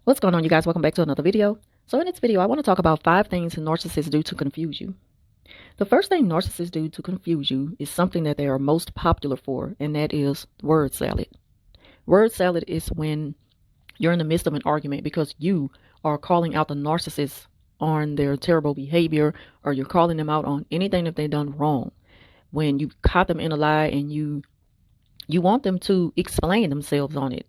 What's going on, you guys? Welcome back to another video. So in this video, I want to talk about 5 things narcissists do to confuse you. The first thing narcissists do to confuse you is something that they are most popular for, and that is word salad. Word salad is when you're in the midst of an argument because you are calling out the narcissist on their terrible behavior, or you're calling them out on anything that they've done wrong. When you caught them in a lie and you want them to explain themselves on it.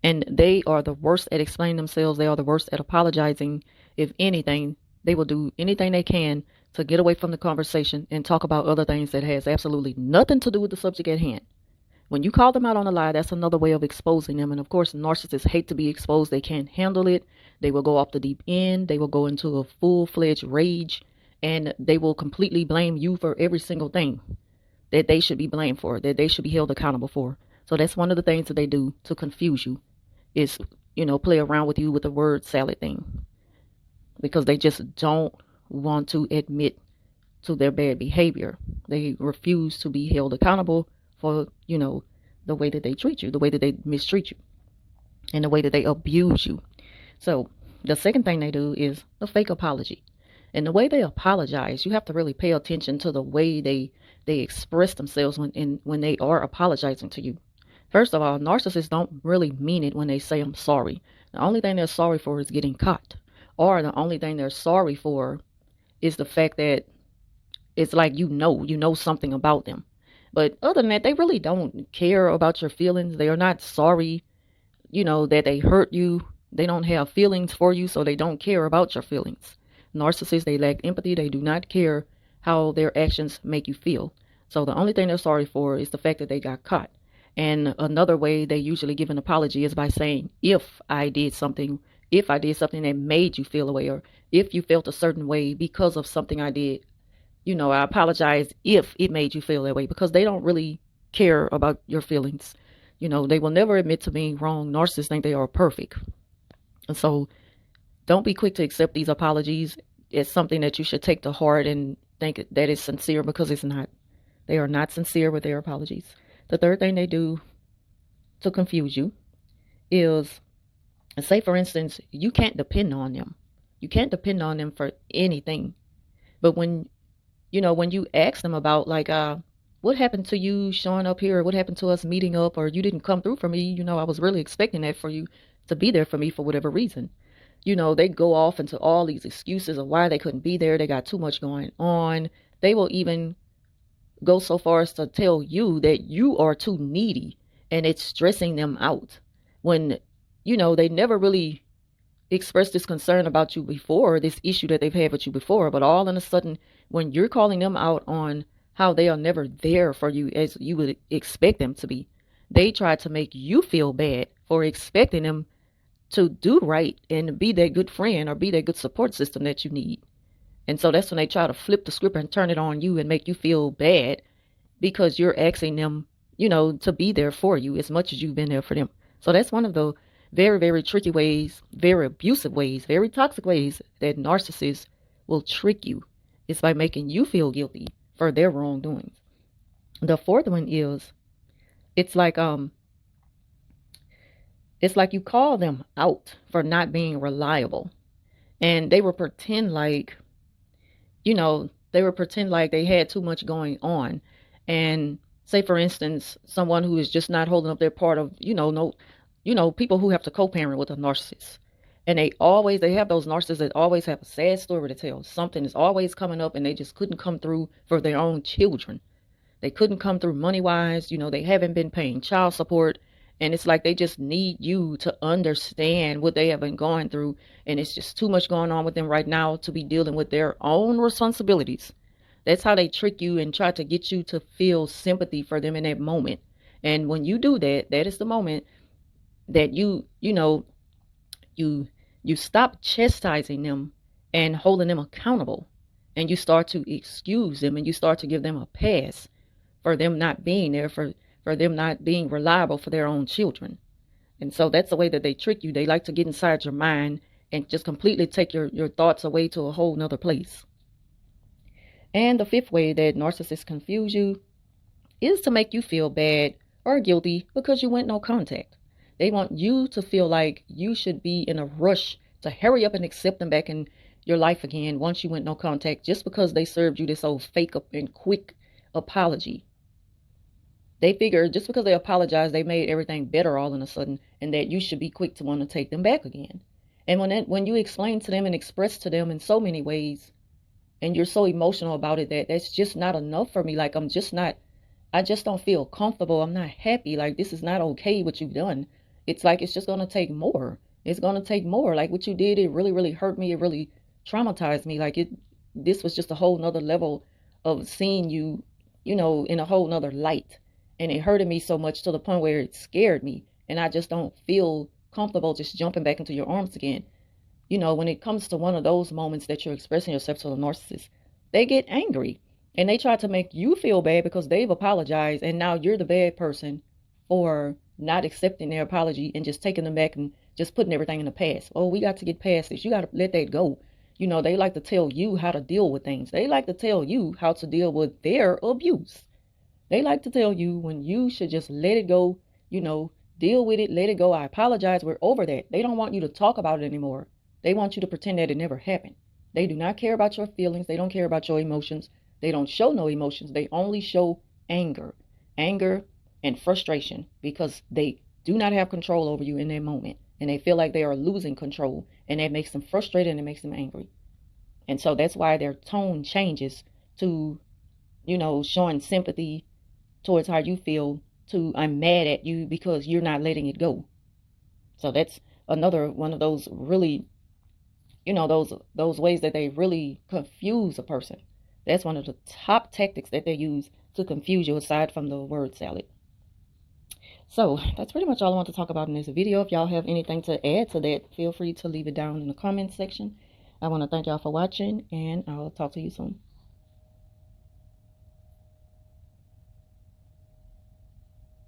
And they are the worst at explaining themselves. They are the worst at apologizing. If anything, they will do anything they can to get away from the conversation and talk about other things that has absolutely nothing to do with the subject at hand. When you call them out on a lie, that's another way of exposing them. And of course, narcissists hate to be exposed. They can't handle it. They will go off the deep end. They will go into a full-fledged rage, and they will completely blame you for every single thing that they should be blamed for, that they should be held accountable for. So that's one of the things that they do to confuse you. Is, play around with you with the word salad thing, because they just don't want to admit to their bad behavior. They refuse to be held accountable for, the way that they treat you, the way that they mistreat you, and the way that they abuse you. So the second thing they do is the fake apology. And the way they apologize, you have to really pay attention to the way they express themselves when they are apologizing to you. First of all, narcissists don't really mean it when they say, I'm sorry. The only thing they're sorry for is getting caught. Or the only thing they're sorry for is the fact that it's like you know something about them. But other than that, they really don't care about your feelings. They are not sorry, that they hurt you. They don't have feelings for you, so they don't care about your feelings. Narcissists, they lack empathy. They do not care how their actions make you feel. So the only thing they're sorry for is the fact that they got caught. And another way they usually give an apology is by saying, if I did something that made you feel a way, or if you felt a certain way because of something I did, I apologize if it made you feel that way, because they don't really care about your feelings. They will never admit to being wrong. Narcissists think they are perfect. And so don't be quick to accept these apologies as something that you should take to heart and think that it's sincere, because it's not. They are not sincere with their apologies. The third thing they do to confuse you is, say, for instance, you can't depend on them. You can't depend on them for anything. But when you ask them about, like, what happened to you showing up here, or what happened to us meeting up, or you didn't come through for me, I was really expecting that for you to be there for me for whatever reason. They go off into all these excuses of why they couldn't be there. They got too much going on. They will even go so far as to tell you that you are too needy and it's stressing them out, when they never really expressed this concern about you before, this issue that they've had with you before. But all of a sudden, when you're calling them out on how they are never there for you as you would expect them to be, they try to make you feel bad for expecting them to do right and be that good friend or be that good support system that you need. And so that's when they try to flip the script and turn it on you and make you feel bad because you're asking them, to be there for you as much as you've been there for them. So that's one of the very, very tricky ways, very abusive ways, very toxic ways that narcissists will trick you. It's by making you feel guilty for their wrongdoings. The fourth one is, it's like you call them out for not being reliable. And they will pretend like, they had too much going on. And say, for instance, someone who is just not holding up their part of, people who have to co-parent with a narcissist. And they have those narcissists that always have a sad story to tell. Something is always coming up and they just couldn't come through for their own children. They couldn't come through money-wise. They haven't been paying child support. And it's like they just need you to understand what they have been going through. And it's just too much going on with them right now to be dealing with their own responsibilities. That's how they trick you and try to get you to feel sympathy for them in that moment. And when you do that, that is the moment that you stop chastising them and holding them accountable. And you start to excuse them and you start to give them a pass for them not being there, for them not being reliable for their own children. And so that's the way that they trick you. They like to get inside your mind and just completely take your thoughts away to a whole nother place. And the fifth way that narcissists confuse you is to make you feel bad or guilty because you went no contact. They want you to feel like you should be in a rush to hurry up and accept them back in your life again once you went no contact, just because they served you this old fake up and quick apology. They figure just because they apologize, they made everything better all of a sudden, and that you should be quick to want to take them back again. And when you explain to them and express to them in so many ways, and you're so emotional about it, that's just not enough for me. Like, I just don't feel comfortable. I'm not happy. Like, this is not okay what you've done. It's like it's just gonna take more. It's gonna take more. Like, what you did, it really, really hurt me. It really traumatized me. Like, this was just a whole nother level of seeing you, in a whole nother light. And it hurted me so much to the point where it scared me. And I just don't feel comfortable just jumping back into your arms again. When it comes to one of those moments that you're expressing yourself to the narcissist, they get angry and they try to make you feel bad because they've apologized, and now you're the bad person for not accepting their apology and just taking them back and just putting everything in the past. Oh, we got to get past this. You got to let that go. They like to tell you how to deal with things. They like to tell you how to deal with their abuse. They like to tell you when you should just let it go, deal with it, let it go. I apologize. We're over that. They don't want you to talk about it anymore. They want you to pretend that it never happened. They do not care about your feelings. They don't care about your emotions. They don't show no emotions. They only show anger and frustration, because they do not have control over you in that moment. And they feel like they are losing control. And that makes them frustrated and it makes them angry. And so that's why their tone changes to, showing sympathy towards how you feel, to I'm mad at you because you're not letting it go. So that's another one of those really, those ways that they really confuse a person. That's one of the top tactics that they use to confuse you, aside from the word salad. So that's pretty much all I want to talk about in this video. If y'all have anything to add to that, feel free to leave it down in the comments section. I want to thank y'all for watching, and I'll talk to you soon.